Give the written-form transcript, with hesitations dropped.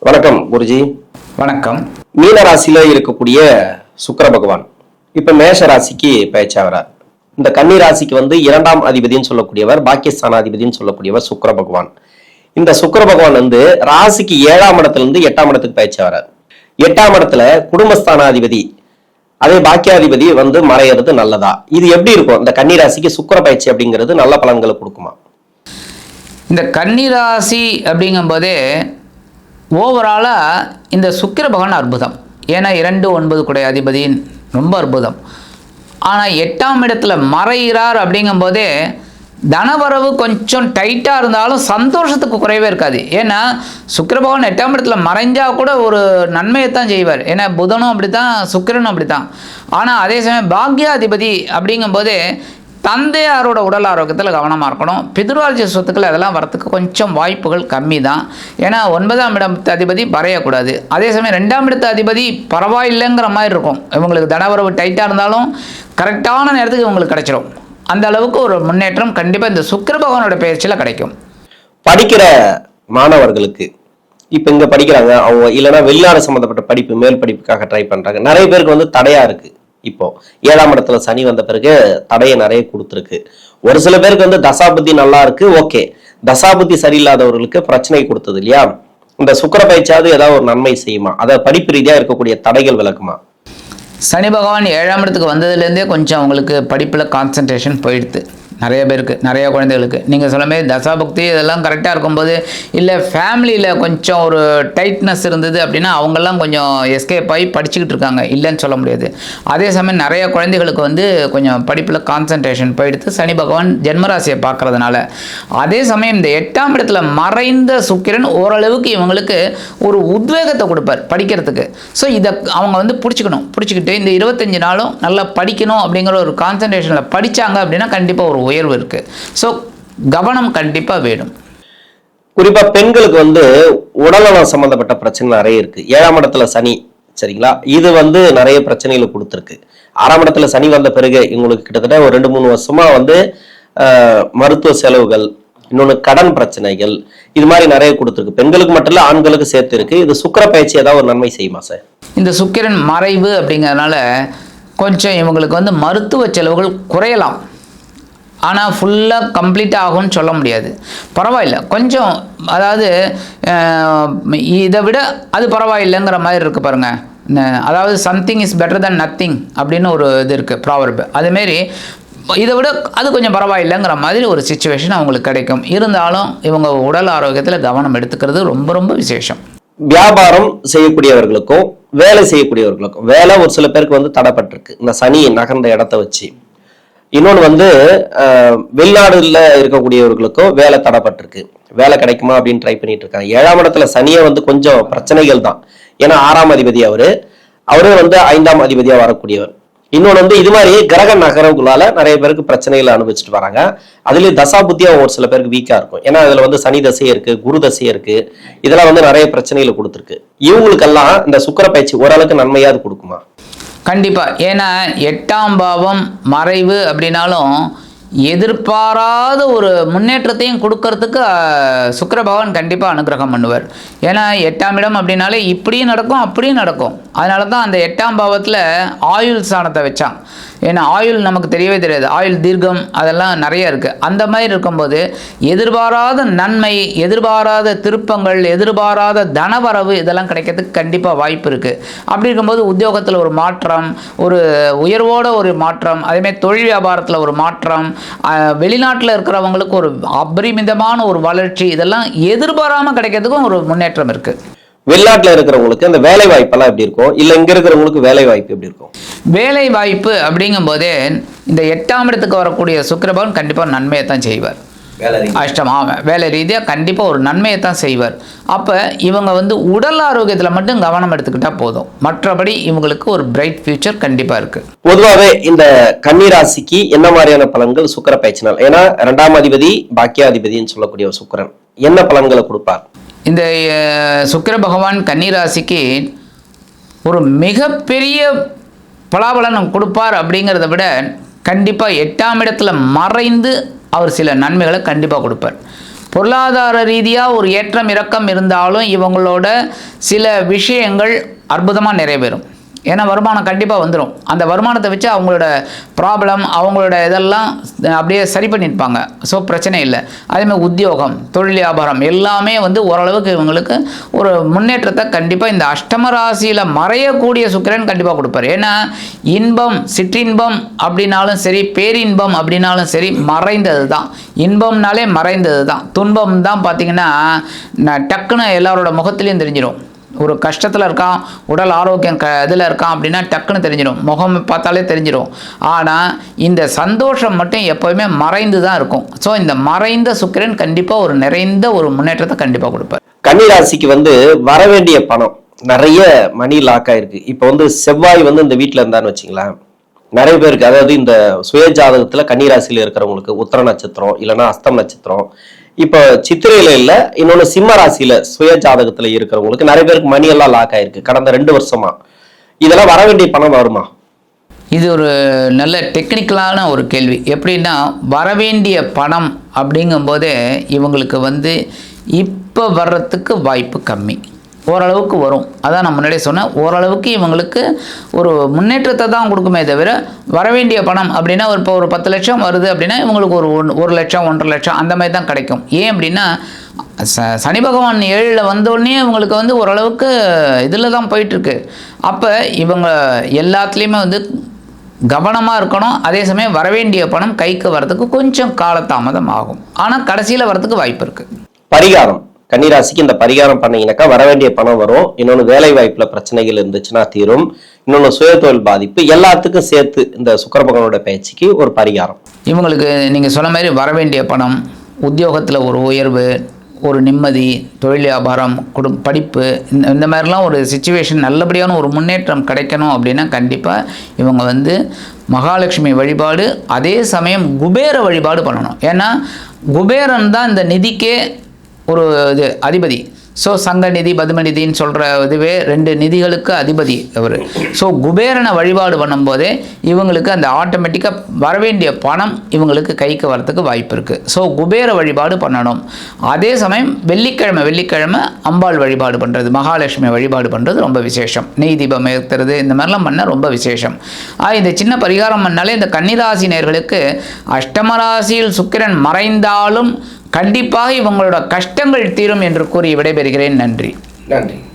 வணக்கம் குருஜி. வணக்கம். மீன ராசியில இருக்கக்கூடிய சுக்கிர பகவான் இப்ப மேஷ ராசிக்கு பயிற்சியாகிறார். இந்த கன்னி ராசிக்கு வந்து 2ஆம் அதிபதினு சொல்லக்கூடியவர், பாக்கியஸ்தானாதிபதினு சொல்லக்கூடியவர் சுக்கிர பகவான். இந்த சுக்கிர பகவான் வந்து ராசிக்கு 7ஆம் இடத்துல இருந்து 8ஆம் இடத்துக்கு பயிற்சியாகிறார். 8ஆம் இடத்துல குடும்பஸ்தானாதிபதி அதே பாக்கியாதிபதி வந்து மறையிறது நல்லதா? இது எப்படி இருக்கும்? இந்த கன்னி ராசிக்கு சுக்கிர பயிற்சி அப்படிங்கிறது நல்ல பலன்களை கொடுக்குமா? இந்த கன்னி ராசி அப்படிங்கும்போதே ஓவராலாக இந்த சுக்கிர பகவான் அற்புதம். ஏன்னா 2, 9 கூடிய அதிபதி ரொம்ப அற்புதம். ஆனால் 8ஆம் இடத்துல மறைகிறார் அப்படிங்கும்போதே தனவரவு கொஞ்சம் டைட்டாக இருந்தாலும் சந்தோஷத்துக்கு குறைவே இருக்காது. ஏன்னா சுக்கிர பகவான் 8ஆம் இடத்துல மறைஞ்சால் கூட ஒரு நன்மையை தான் செய்வார். ஏன்னா புதனும் அப்படி தான், சுக்கிரனும் அப்படி தான். ஆனால் அதே சமயம் பாக்யாதிபதி அப்படிங்கும்போதே தந்தையாரோட உடல் ஆரோக்கியத்தில் கவனமாக இருக்கணும். பிதுரார்ஜ சொத்துக்கள் அதெல்லாம் வரத்துக்கு கொஞ்சம் வாய்ப்புகள் கம்மி தான். ஏன்னா 9ஆம் இடத்து அதிபதி பறையக்கூடாது. அதே சமயம் 2ஆம் இடத்து அதிபதி பரவாயில்லைங்கிற மாதிரி இருக்கும். இவங்களுக்கு தனவரவு டைட்டாக இருந்தாலும் கரெக்டான நேரத்துக்கு இவங்களுக்கு கிடைச்சிடும். அந்த அளவுக்கு ஒரு முன்னேற்றம் கண்டிப்பாக இந்த சுக்கிர பகவானோட பயிற்சியில் கிடைக்கும். படிக்கிற மாணவர்களுக்கு இப்போ இங்கே படிக்கிறாங்க, அவங்க இல்லைன்னா வெளிநாடு சம்மந்தப்பட்ட படிப்பு, மேல் படிப்புக்காக ட்ரை பண்ணுறாங்க. நிறைய பேருக்கு வந்து தடையா இருக்கு. இப்போ 7ஆம் இடத்துல சனி வந்த பிறகு தடையை நிறைய கொடுத்துருக்கு. ஒரு சில பேருக்கு வந்து தசாபுத்தி நல்லா இருக்கு, ஓகே. தசாபுத்தி சரியில்லாதவர்களுக்கு பிரச்சனை கொடுத்தது இல்லையா? இந்த சுக்கிர பயிற்சியாவது ஏதாவது ஒரு நன்மை செய்யுமா? அதை படிப்பு ரீதியா இருக்கக்கூடிய தடைகள் விளக்குமா? சனி பகவான் 7ஆம் இடத்துக்கு வந்ததுலேருந்தே கொஞ்சம் அவங்களுக்கு படிப்பில் கான்சன்ட்ரேஷன் போயிடுது. நிறைய பேருக்கு, நிறைய குழந்தைகளுக்கு. நீங்கள் சொல்ல மாதிரி தசாபக்தி இதெல்லாம் கரெக்டாக இருக்கும்போது, இல்லை ஃபேமிலியில் கொஞ்சம் ஒரு டைட்னஸ் இருந்தது அப்படின்னா அவங்கெல்லாம் கொஞ்சம் எஸ்கேப் ஆகி படிச்சுக்கிட்டு இருக்காங்க, இல்லைன்னு சொல்ல முடியாது. அதே சமயம் நிறைய குழந்தைகளுக்கு வந்து கொஞ்சம் படிப்பில் கான்சன்ட்ரேஷன் போயிடுது சனி பகவான் ஜென்மராசியை பார்க்கறதுனால. அதே சமயம் இந்த 8ஆம் இடத்துல மறைந்த சுக்கிரன் ஓரளவுக்கு இவங்களுக்கு ஒரு உத்வேகத்தை கொடுப்பார் படிக்கிறதுக்கு. ஸோ இதை அவங்க வந்து பிடிச்சிக்கிட்டு இந்த 25 நாளும் நல்லா படிக்கணும் அப்படிங்கிற ஒரு கான்சன்ட்ரேஷனில் படித்தாங்க அப்படின்னா கண்டிப்பாக ஒரு உயர்வு இருக்கு. ஸோ கவனம் கண்டிப்பாக வேணும். குறிப்பா பெண்களுக்கு வந்து உடல்நலம் சம்பந்தப்பட்ட பிரச்சனை நிறைய இருக்கு. 7ஆம் இடத்துல சனி, சரிங்களா? இது வந்து நிறைய பிரச்சனைகளை கொடுத்துருக்கு. 6ஆம் இடத்துல சனி வந்த பிறகு இவங்களுக்கு கிட்டத்தட்ட ஒரு 2-3 வருஷமா வந்து மருத்துவ செலவுகள், இன்னொன்று கடன் பிரச்சனைகள், இது மாதிரி நிறைய கொடுத்துருக்கு. பெண்களுக்கு மட்டும் இல்லை, ஆண்களுக்கு சேர்த்து இருக்கு. இது சுக்கிர பயிற்சி ஏதாவது ஒரு நன்மை செய்யுமா சார்? இந்த சுக்கிரன் மறைவு அப்படிங்கிறதுனால கொஞ்சம் இவங்களுக்கு வந்து மருத்துவ செலவுகள் குறையலாம். ஆனால் ஃபுல்லாக கம்ப்ளீட் ஆகும்னு சொல்ல முடியாது. பரவாயில்ல, கொஞ்சம், அதாவது இதை விட அது பரவாயில்லைங்கிற மாதிரி இருக்குது பாருங்கள். அதாவது something is better then nothing அப்படின்னு ஒரு இது இருக்குது, ப்ராவர்பு. அதுமாரி இதை விட அது கொஞ்சம் பரவாயில்லைங்கிற மாதிரி ஒரு சிச்சுவேஷன் அவங்களுக்கு கிடைக்கும். இருந்தாலும் இவங்க உடல் ஆரோக்கியத்தில் கவனம் எடுத்துக்கிறது ரொம்ப ரொம்ப விசேஷம். வியாபாரம் செய்யக்கூடியவர்களுக்கும் வேலை செய்யக்கூடியவர்களுக்கும், வேலை ஒரு சில பேருக்கு வந்து தடைப்பட்டிருக்கு இந்த சனி நகர்ந்த இடத்த வச்சு. இன்னொன்று வந்து வெளிநாடுல இருக்கக்கூடியவர்களுக்கும் வேலை தடைப்பட்டிருக்கு. வேலை கிடைக்குமா அப்படின்னு ட்ரை பண்ணிட்டு இருக்காங்க. 7ஆம் இடத்துல சனியை வந்து கொஞ்சம் பிரச்சனைகள் தான். ஏன்னா 6ஆம் அதிபதி அவரு வந்து 5ஆம் அதிபதியா வரக்கூடியவர். இன்னொன்று வந்து இது மாதிரி கிரக நகரங்களால நிறைய பேருக்கு பிரச்சனைகளை அனுபவிச்சுட்டு வராங்க. அதுலயும் தசா புத்தியா ஒரு சில பேருக்கு வீக்கா இருக்கும். ஏன்னா அதுல வந்து சனி தசையே இருக்கு, குரு தசையே இருக்கு. இதெல்லாம் வந்து நிறைய பிரச்சனைகளை கொடுத்துருக்கு. இவங்களுக்கெல்லாம் இந்த சுக்கிர பயிற்சி ஓரளவுக்கு நன்மையாவது கொடுக்குமா? கண்டிப்பாக. ஏன்னா 8ஆம் பாவம் மறைவு அப்படின்னாலும் எதிர்பாராத ஒரு முன்னேற்றத்தையும் கொடுக்கறதுக்கு சுக்கிர பகவான் கண்டிப்பாக அனுகிரகம் பண்ணுவார். ஏன்னா 8ஆம் இடம் அப்படின்னாலே இப்படியும் நடக்கும், அப்படியும் நடக்கும். அதனால தான் அந்த 8ஆம் பாவத்தில் ஆயுள் ஸ்தானத்தை வச்சான். ஏன்னா ஆயுள் நமக்கு தெரியவே தெரியாது, ஆயுள் தீர்க்கம் அதெல்லாம் நிறைய இருக்குது. அந்த மாதிரி இருக்கும்போது எதிர்பாராத நன்மை, எதிர்பாராத திருப்பங்கள், எதிர்பாராத தனவரவு இதெல்லாம் கிடைக்கிறதுக்கு கண்டிப்பாக வாய்ப்பு இருக்குது. அப்படி இருக்கும்போது உத்தியோகத்தில் ஒரு மாற்றம், ஒரு உயர்வோட ஒரு மாற்றம், அதேமாதிரி தொழில் வியாபாரத்தில் ஒரு மாற்றம், வெளிநாட்டில் இருக்கிறவங்களுக்கு ஒரு அபரிமிதமான ஒரு வளர்ச்சி, இதெல்லாம் எதிர்பாராமல் கிடைக்கிறதுக்கும் ஒரு முன்னேற்றம் இருக்குது. வெளிநாட்டில் இருக்கிறவங்களுக்கு அந்த வேலை வாய்ப்பெல்லாம் எப்படி இருக்கும்? இல்லை இங்கே இருக்கிறவங்களுக்கு வேலை வாய்ப்பு எப்படி இருக்கும்? வேலை வாய்ப்பு அப்படிங்கும்போதே இந்த 8ஆம் இடத்துக்கு வரக்கூடிய சுக்கிர பகவான் கண்டிப்பாக நன்மையை தான் செய்வார். அஷ்டமாக வேலை ரீதியாக கண்டிப்பாக ஒரு நன்மையை தான் செய்வார். அப்போ இவங்க வந்து உடல் ஆரோக்கியத்தில் மட்டும் கவனம் எடுத்துக்கிட்டால் போதும். மற்றபடி இவங்களுக்கு ஒரு பிரைட் ஃபியூச்சர் கண்டிப்பாக இருக்குது. பொதுவாகவே இந்த கன்னி ராசிக்கு என்ன மாதிரியான பலன்கள் சுக்கிர பயிற்சினால்? ஏன்னா 2ஆம் அதிபதி பாக்கியாதிபதினு சொல்லக்கூடிய ஒரு சுக்கிரன் என்ன பலன்களை கொடுப்பார்? இந்த சுக்கிர பகவான் கன்னி ராசிக்கு ஒரு மிகப்பெரிய பலாபலன் கொடுப்பார் அப்படிங்கிறத விட கண்டிப்பாக 8ஆம் இடத்துல மறைந்து அவர் சில நன்மைகளை கண்டிப்பாக கொடுப்பார். பொருளாதார ரீதியாக ஒரு ஏற்றம் இறக்கம் இருந்தாலும் இவங்களோட சில விஷயங்கள் அற்புதமாக நிறைவேறும். ஏன்னா வருமானம் கண்டிப்பாக வந்துடும். அந்த வருமானத்தை வச்சு அவங்களோட ப்ராப்ளம், அவங்களோட இதெல்லாம் அப்படியே சரி பண்ணியிருப்பாங்க. ஸோ பிரச்சனை இல்லை. அதேமாதிரி உத்தியோகம், தொழில், வியாபாரம் எல்லாமே வந்து ஓரளவுக்கு இவங்களுக்கு ஒரு முன்னேற்றத்தை கண்டிப்பாக இந்த அஷ்டம ராசியில் மறையக்கூடிய சுக்கிரன் கண்டிப்பாக கொடுப்பார். ஏன்னா இன்பம், சிற்றின்பம் அப்படின்னாலும் சரி, பேரின்பம் அப்படின்னாலும் சரி, மறைந்தது தான். இன்பம்னாலே மறைந்தது தான். துன்பம் தான் பார்த்திங்கன்னா டக்குன்னு எல்லாரோட முகத்துலேயும் தெரிஞ்சிடும். ஒரு கஷ்டத்தில் இருக்கான், உடல் ஆரோக்கியம் இதில் இருக்கான் அப்படின்னா டக்குன்னு தெரிஞ்சிடும், முகம் பார்த்தாலே தெரிஞ்சிடும். ஆனால் இந்த சந்தோஷம் மட்டும் எப்போவுமே மறைந்து தான் இருக்கும். ஸோ இந்த மறைந்த சுக்கிரன் கண்டிப்பாக ஒரு நிறைந்த ஒரு முன்னேற்றத்தை கண்டிப்பாக கொடுப்பார். கன்னிராசிக்கு வந்து வர வேண்டிய பணம் நிறைய மணி லாக் ஆயிருக்கு. இப்போ வந்து செவ்வாய் வந்து இந்த வீட்டில் இருந்தான்னு வச்சுங்களேன், நிறைய பேருக்கு, அதாவது இந்த சுய ஜாதகத்தில் கன்னிராசியில் இருக்கிறவங்களுக்கு உத்திர நட்சத்திரம் இல்லைன்னா அஸ்தம் நட்சத்திரம், இப்போ சித்திரையில இல்ல, இன்னொன்னு சிம்ம ராசியில சுய ஜாதகத்துல இருக்கிறவங்களுக்கு நிறைய பேருக்கு மணி எல்லாம் லாக் ஆயிருக்கு கடந்த 2 வருஷமா. இதெல்லாம் வர வேண்டிய பணம் வருமா? இது ஒரு நல்ல டெக்னிக்கலான ஒரு கேள்வி. எப்படின்னா வரவேண்டிய பணம் அப்படிங்கும்போதே இவங்களுக்கு வந்து இப்போ வர்றதுக்கு வாய்ப்பு கம்மி. ஓரளவுக்கு வரும். அதான் நான் முன்னாடியே சொன்னேன், ஓரளவுக்கு இவங்களுக்கு ஒரு முன்னேற்றத்தை தான் கொடுக்குமே தவிர வரவேண்டிய பணம் அப்படின்னா இப்போ ஒரு 10 லட்சம் வருது அப்படின்னா இவங்களுக்கு ஒரு 1 லட்சம் 1.5 லட்சம் அந்த மாதிரி தான் கிடைக்கும். ஏன் அப்படின்னா சனி பகவான் 7ல் வந்தோடனே இவங்களுக்கு வந்து ஓரளவுக்கு இதில் தான் போயிட்டுருக்கு. அப்போ இவங்க எல்லாத்துலேயுமே வந்து கவனமாக இருக்கணும். அதே சமயம் வரவேண்டிய பணம் கைக்கு வர்றதுக்கு கொஞ்சம் காலதாமதம் ஆகும். ஆனால் கடைசியில் வர்றதுக்கு வாய்ப்பு இருக்குது. பரிகாரம், கன்னிராசிக்கு இந்த பரிகாரம் பண்ணீங்கன்னாக்கா வர வேண்டிய பணம் வரும். இன்னொன்று வேலை வாய்ப்புல பிரச்சனைகள் இருந்துச்சுன்னா தீரும். இன்னொன்று சுயதொழில் பாதிப்பு, எல்லாத்துக்கும் சேர்த்து இந்த சுக்கிர பகவானோட பயிற்சிக்கு ஒரு பரிகாரம். இவங்களுக்கு நீங்கள் சொன்ன மாதிரி வரவேண்டிய பணம், உத்தியோகத்தில் ஒரு உயர்வு, ஒரு நிம்மதி, தொழில் வியாபாரம், படிப்பு, இந்த மாதிரிலாம் ஒரு சிச்சுவேஷன் நல்லபடியான ஒரு முன்னேற்றம் கிடைக்கணும் அப்படின்னா கண்டிப்பாக இவங்க வந்து மகாலட்சுமி வழிபாடு, அதே சமயம் குபேர வழிபாடு பண்ணணும். ஏன்னா குபேரன் தான் இந்த நிதிக்கே ஒரு இது அதிபதி. ஸோ சங்க நிதி, பதும நிதின்னு சொல்கிற இதுவே 2 நிதிகளுக்கு அதிபதி அவர். ஸோ குபேரனை வழிபாடு பண்ணும்போதே இவங்களுக்கு அந்த ஆட்டோமேட்டிக்காக வரவேண்டிய பணம் இவங்களுக்கு கைக்கு வரத்துக்கு வாய்ப்பு இருக்குது. ஸோ குபேர வழிபாடு பண்ணணும். அதே சமயம் வெள்ளிக்கிழமை அம்பாள் வழிபாடு பண்ணுறது, மகாலட்சுமி வழிபாடு பண்ணுறது ரொம்ப விசேஷம். நெய் தீபம் ஏற்றுறது, இந்த மாதிரிலாம் பண்ணால் ரொம்ப விசேஷம். இந்த சின்ன பரிகாரம் பண்ணாலே இந்த கன்னிராசி நேயர்களுக்கு அஷ்டமராசியில் சுக்கிரன் மறைந்தாலும் கண்டிப்பாக இவங்களோட கஷ்டங்கள் தீரும் என்று கூறி விடைபெறுகிறேன். நன்றி.